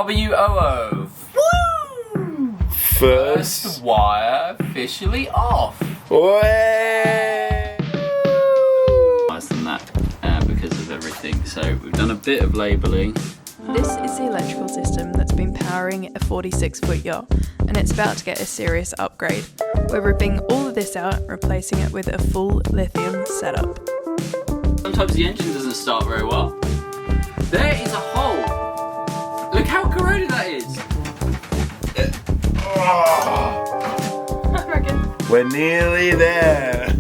WOO. Woo! First wire officially off. Way! Nice than that because of everything. So we've done a bit of labelling. This is the electrical system that's been powering a 46-foot yacht, and it's about to get a serious upgrade. We're ripping all of this out and replacing it with a full lithium setup. Sometimes the engine doesn't start very well. There is a hole. Look how corroded that is. I reckon. We're nearly there.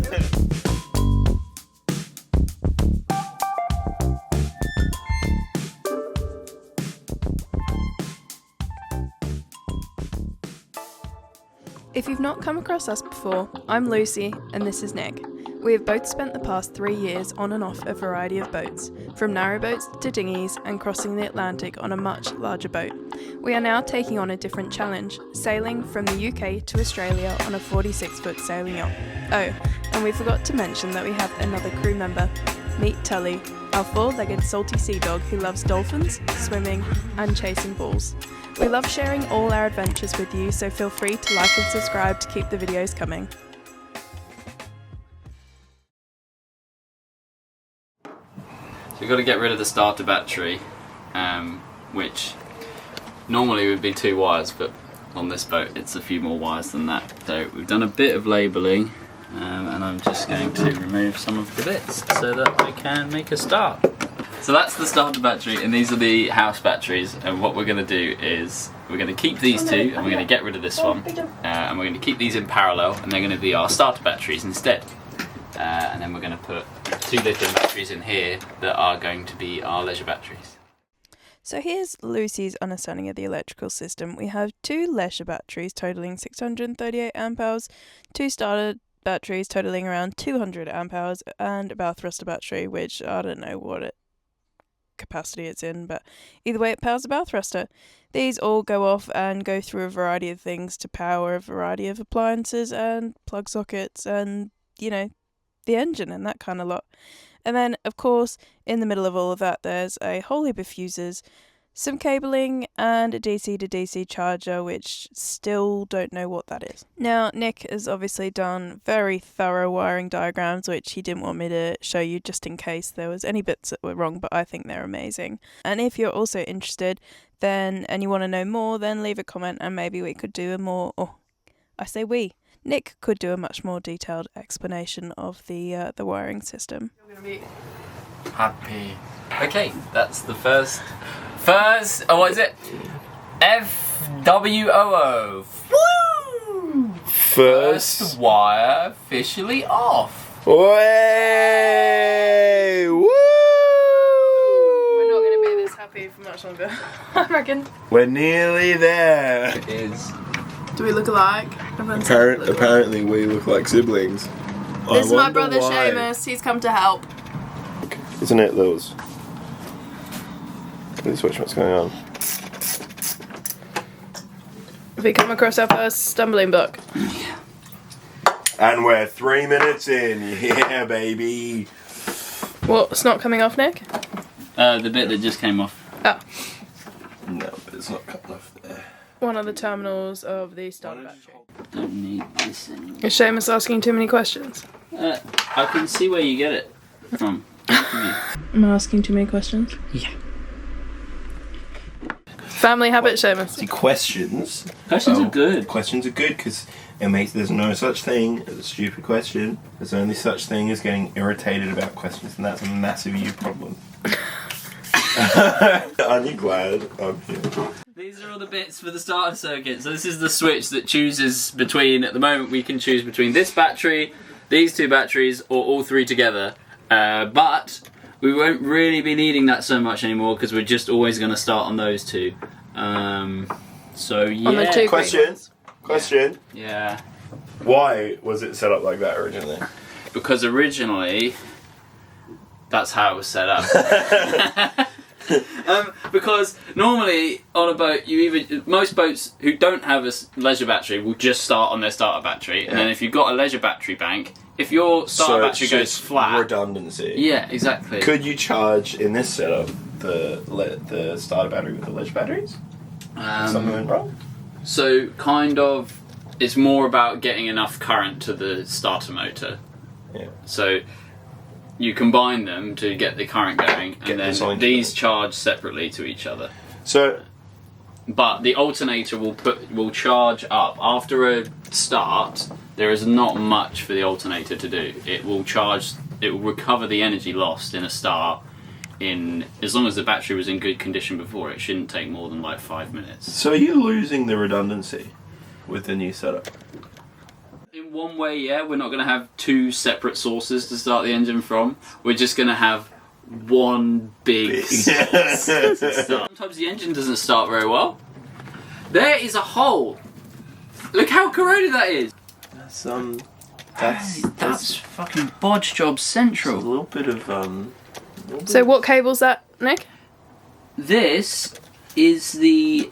If you've not come across us before, I'm Lucy and this is Nick. We have both spent the past 3 years on and off a variety of boats, from narrowboats to dinghies and crossing the Atlantic on a much larger boat. We are now taking on a different challenge, sailing from the UK to Australia on a 46-foot sailing yacht. Oh, and we forgot to mention that we have another crew member. Meet Tully, our four-legged salty sea dog who loves dolphins, swimming and chasing balls. We love sharing all our adventures with you, so feel free to like and subscribe to keep the videos coming. So we've got to get rid of the starter battery, which normally would be 2 wires, but on this boat it's a few more wires than that. So we've done a bit of labelling, and I'm just going to remove some of the bits so that I can make a start. So that's the starter battery, and these are the house batteries, and what we're going to do is we're going to keep these two and we're going to get rid of this one, and we're going to keep these in parallel, and they're going to be our starter batteries instead. And then we're going to put 2 lithium batteries in here that are going to be our leisure batteries. So here's Lucy's understanding of the electrical system. We have 2 leisure batteries totaling 638 amp hours, 2 starter batteries totaling around 200 amp hours, and a bow thruster battery, which I don't know what capacity it's in, but either way it powers a bow thruster. These all go off and go through a variety of things to power a variety of appliances and plug sockets and, you know, the engine and that kind of lot. And then, of course, in the middle of all of that, there's a whole heap of fuses, some cabling, and a DC to DC charger, which still don't know what that is. Now, Nick has obviously done very thorough wiring diagrams, which he didn't want me to show you just in case there was any bits that were wrong, but I think they're amazing. And if you're also interested, then, and you want to know more, then leave a comment and maybe we could do a more, Nick could do a much more detailed explanation of the wiring system. You're gonna be Happy. Okay, that's the first, what is it? FWOO. Woo! First wire officially off. Way! Woo! We're not going to be this happy for much longer, I reckon. We're nearly there. It is. Do we look alike? Apparently we look like siblings. This is my brother Seamus, he's come to help. Isn't it, Lils? Let's watch what's going on. Have we come across our first stumbling block? And we're 3 minutes in. Yeah, baby. What, it's not coming off, Nick? The bit that just came off. Oh. No, but it's not cut off there. One of the terminals of the starter battery. Don't need this anymore. Is Seamus asking too many questions? I can see where you get it from. Am I asking too many questions? Yeah. Family habit, Seamus. See, questions. Questions are good. Questions are good because it makes. There's no such thing as a stupid question. There's only such thing as getting irritated about questions, and that's a massive you problem. Aren't you glad I'm here? These are all the bits for the starter circuit. So this is the switch that chooses between, at the moment we can choose between this battery, these 2 batteries, or all 3 together. But we won't really be needing that so much anymore because we're just always going to start on those 2. So yeah. On the 2 Question. Yeah. Why was it set up like that originally? Because originally, that's how it was set up. Because normally on a boat, most boats who don't have a leisure battery will just start on their starter battery, and then if you've got a leisure battery bank, if your starter battery goes flat, redundancy. Yeah, exactly. Could you charge in this setup the starter battery with the leisure batteries? Something went wrong? So kind of, it's more about getting enough current to the starter motor. Yeah. So you combine them to get the current going, and then these charge separately to each other. So, but the alternator will charge up after a start. There is not much for the alternator to do. It will charge. It will recover the energy lost in a start. As long as the battery was in good condition before, it shouldn't take more than like 5 minutes. So are you losing the redundancy with the new setup? In one way, yeah. We're not going to have two separate sources to start the engine from. We're just going to have one big source to start. Sometimes the engine doesn't start very well. There is a hole. Look how corroded that is. That's fucking bodge job central. A little bit of So what cable's that, Nick? This is the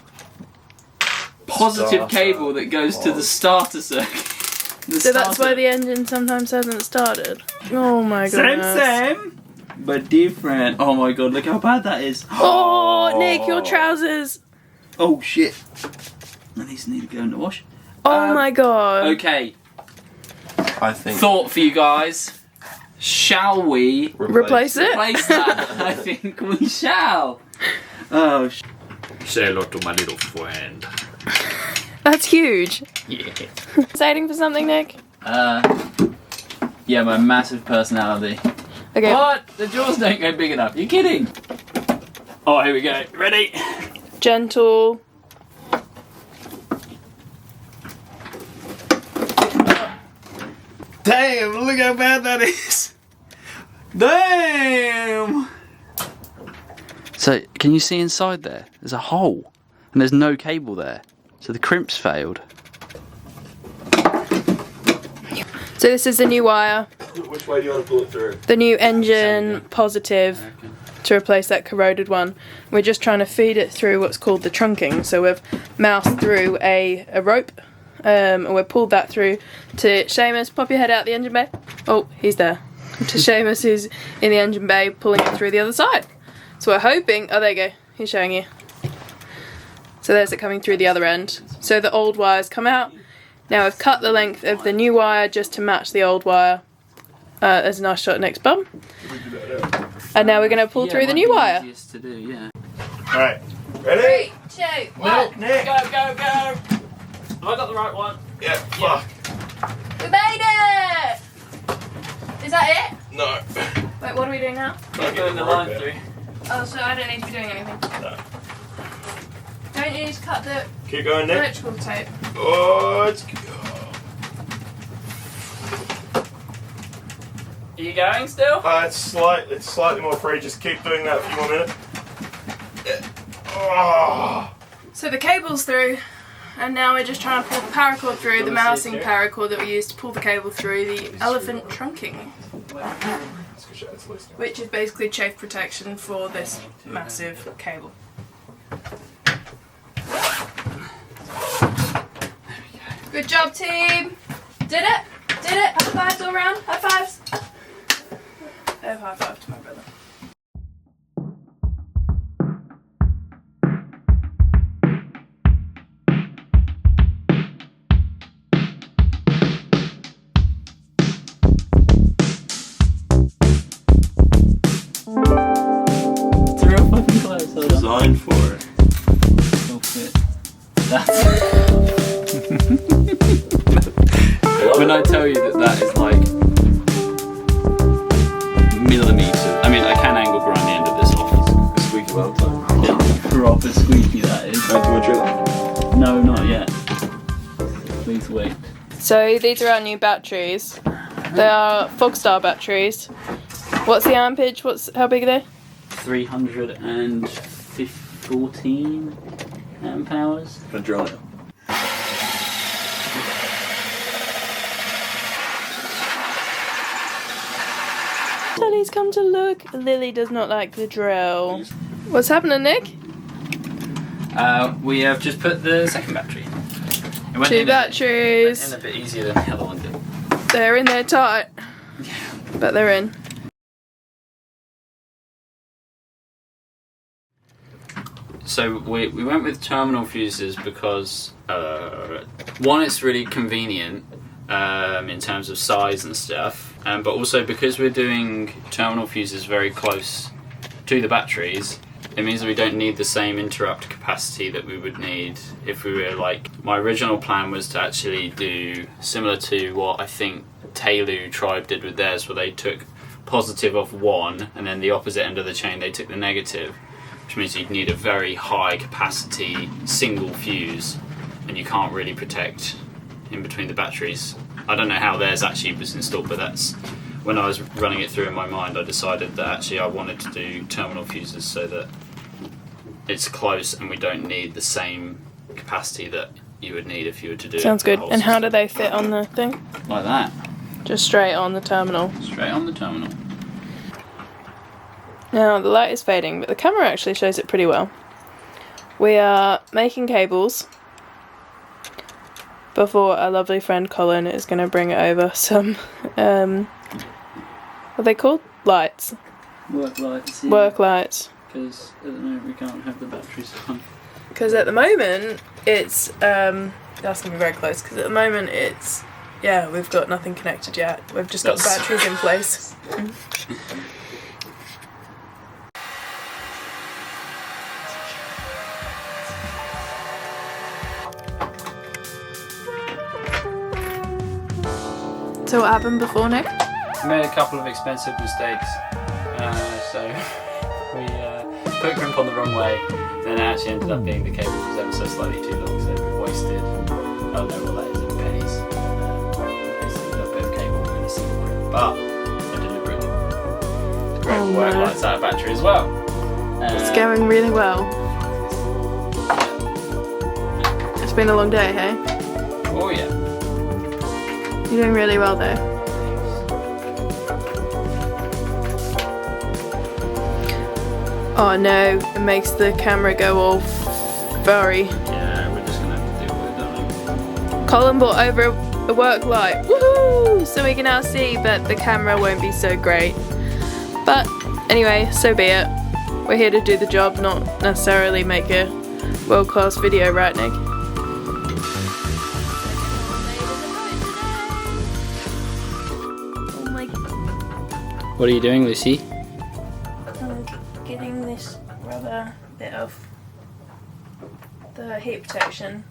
positive cable that goes to the starter circuit. So that's why the engine sometimes hasn't started. Oh my goodness. Same, but different. Oh my god, look how bad that is. Oh, Nick, your trousers. Oh shit. These need to go in the wash. Oh my god. Okay. I think. Thought for you guys. Shall we replace it? Replace that? I think we shall. Oh. Say hello to my little friend. That's huge. Yeah. Exciting for something, Nick? Yeah, my massive personality. Okay. What? The jaws don't go big enough. You're kidding. Oh, here we go. Ready? Gentle. Damn, look how bad that is. Damn. So, can you see inside there? There's a hole. And there's no cable there. So the crimp's failed. So this is the new wire. Which way do you want to pull it through? The new engine positive to replace that corroded one. We're just trying to feed it through what's called the trunking. So we've moused through a rope. And we've pulled that through to Seamus. Pop your head out the engine bay. Oh, he's there. To Seamus, who's in the engine bay, pulling it through the other side. So we're hoping... Oh, there you go. He's showing you. So there's it coming through the other end. So the old wires come out. Now we've cut the length of the new wire just to match the old wire. There's a nice shot next bum. And now we're going to pull through the new wire. Easiest to do, yeah. Alright. Ready? 3, 2, 1. Nick. Go, go, go! Have I got the right one? Yeah, fuck. We made it! Is that it? No. Wait, what are we doing now? Going the line through. Oh, so I don't need to be doing anything. No. Don't you need to cut the Keep going, Nick. electrical tape? Oh, it's... Are you going still? It's slightly more free. Just keep doing that for a few more minutes. Yeah. Oh. So the cable's through, and now we're just trying to pull the paracord through, the mousing paracord that we used to pull the cable through the elephant trunking, which is basically chafe protection for this massive cable. Good job, team! Did it! Did it! High fives all around! High fives! I have high five to my brother. It's real fucking close. Hold on. Designed for it. It'll fit. That's... When I tell you that is like millimeters, I mean I can angle grind the end of this off. Squeaky well time. Yeah, proper squeaky that is. Can I do a drill? No, not yet. Please wait. So these are our new batteries. They are Fogstar batteries. What's the ampage? How big are they? 314 amp hours. Can I drill it? Tully's come to look. Lily does not like the drill. What's happening, Nick? We have just put the second battery. It went 2 in batteries. a bit easier than the other one did. They're in there tight. But they're in. So we went with terminal fuses because one, it's really convenient in terms of size and stuff, but also because we're doing terminal fuses very close to the batteries, it means that we don't need the same interrupt capacity that we would need if we were like... My original plan was to actually do similar to what I think Telu Tribe did with theirs, where they took positive of one and then the opposite end of the chain they took the negative, which means you'd need a very high capacity single fuse and you can't really protect in between the batteries. I don't know how theirs actually was installed, but that's when I was running it through in my mind, I decided that actually I wanted to do terminal fuses so that it's close and we don't need the same capacity that you would need if you were to do it. Sounds good. And how do they fit on the thing? Like that. Just straight on the terminal. Straight on the terminal. Now the light is fading, but the camera actually shows it pretty well. We are making cables before our lovely friend Colin is going to bring over some, what are they called? Lights. Work lights. Yeah. Work lights. Because at the moment we can't have the batteries on. Because at the moment it's, that's going to be very close, because at the moment it's, yeah, we've got nothing connected yet. We've just got the batteries in place. So what happened before, Nick? We made a couple of expensive mistakes. So we put crimp on the wrong way, then it actually ended up being the cable was ever so slightly too long, so we wasted, I don't know what that is in pennies, wasted a little bit of cable in a single crimp, but I deliberately grabbed the work lights out of battery as well. It's going really well. It's been a long day, hey? Oh yeah. You're doing really well though. Oh no, it makes the camera go all furry. Yeah, we're just gonna have to deal with it, darling. Colin brought over a work light. Woohoo! So we can now see, but the camera won't be so great. But anyway, so be it. We're here to do the job, not necessarily make a world-class video, right, Nick? What are you doing, Lucy? I'm getting this rubber bit of the heat protection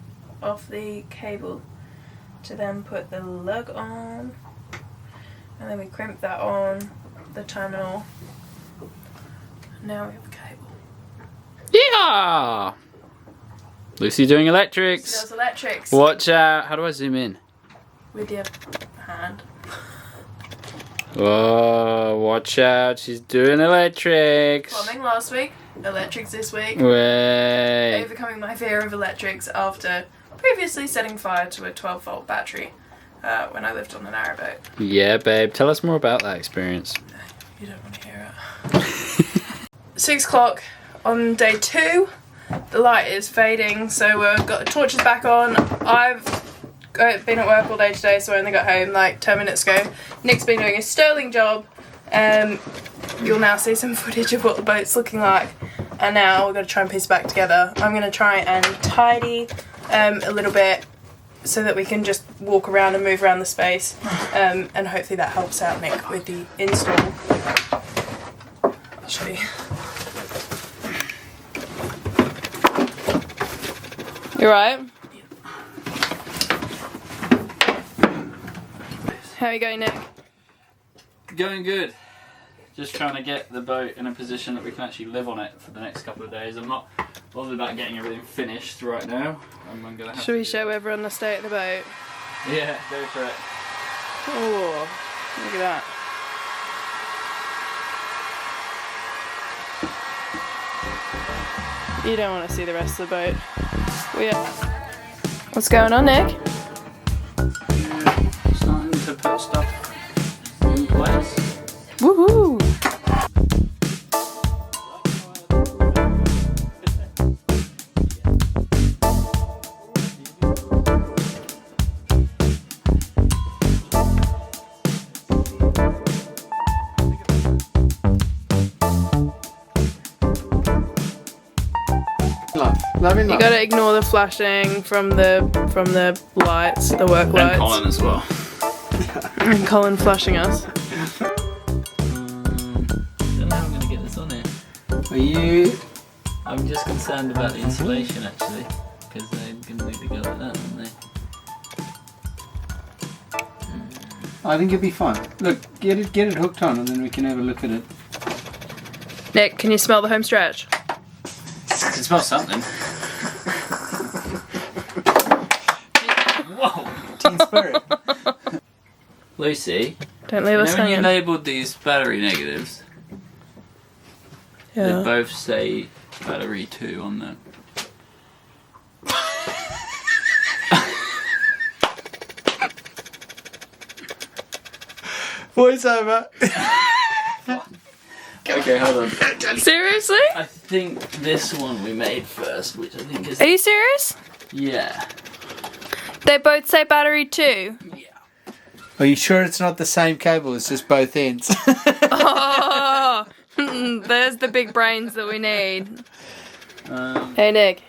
off the cable to then put the lug on, and then we crimp that on the terminal. Now we have the cable. Yeah! Lucy doing electrics. Those electrics. Watch out. How do I zoom in? With your hand. Whoa, watch out. She's doing electrics. Plumbing last week, electrics this week. Way. Overcoming my fear of electrics after previously setting fire to a 12-volt battery when I lived on a narrowboat. Yeah, babe. Tell us more about that experience. You don't want to hear it. 6 o'clock on day 2. The light is fading, so we've got the torches back on. I've been at work all day today, so I only got home like 10 minutes ago. Nick's been doing a sterling job. You'll now see some footage of what the boat's looking like. And now we're going to try and piece it back together. I'm going to try and tidy a little bit so that we can just walk around and move around the space. And hopefully that helps out Nick with the install. I'll show you. You right? How are you going, Nick? Going good. Just trying to get the boat in a position that we can actually live on it for the next couple of days. I'm not bothered about getting everything finished right now. I'm gonna have Should we show everyone the state of the boat? Yeah, go for it. Oh, look at that. You don't want to see the rest of the boat. What's going on, Nick? Starting to put stuff in place. Woohoo! Loving You life. gotta ignore the flashing from the lights, the work lights. And Colin as well. And Colin flashing us. Don't know how I'm gonna get this on here. Are you? I'm just concerned about the insulation actually, because they're gonna need to go like that, aren't they? I think it'll be fine. Look, get it hooked on, and then we can have a look at it. Nick, can you smell the home stretch? It smells something. Whoa! Team spirit. Lucy, Don't leave you know us when you hanging. labelled these battery negatives, they Yeah. both say battery 2 on them. Voice over. Okay, hold on. Seriously? I think this one we made first, which I think is... Are you serious? Yeah. They both say battery 2. Are you sure it's not the same cable? It's just both ends. Oh, there's the big brains that we need. Hey Nick,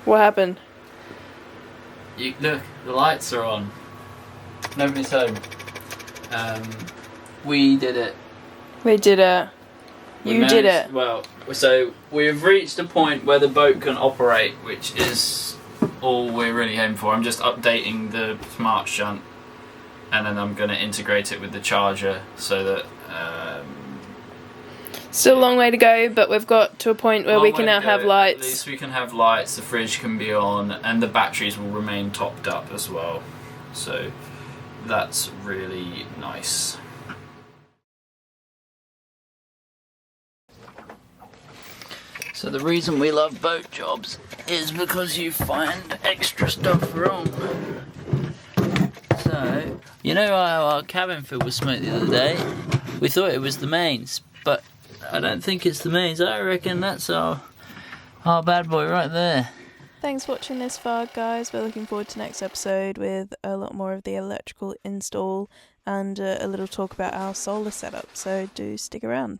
what happened? You, look, the lights are on. Nobody's home. We did it. We did it. You did it. Well, so we've reached a point where the boat can operate, which is all we're really aiming for. I'm just updating the smart shunt, and then I'm going to integrate it with the charger so that... Still a long way to go, but we've got to a point where we can now have At lights. least we can have lights, the fridge can be on, and the batteries will remain topped up as well. So that's really nice. So the reason we love boat jobs is because you find extra stuff wrong. So, you know how our cabin fill was smoked the other day? We thought it was the mains, but I don't think it's the mains. I reckon that's our bad boy right there. Thanks for watching this far, guys. We're looking forward to next episode with a lot more of the electrical install and a little talk about our solar setup. So do stick around.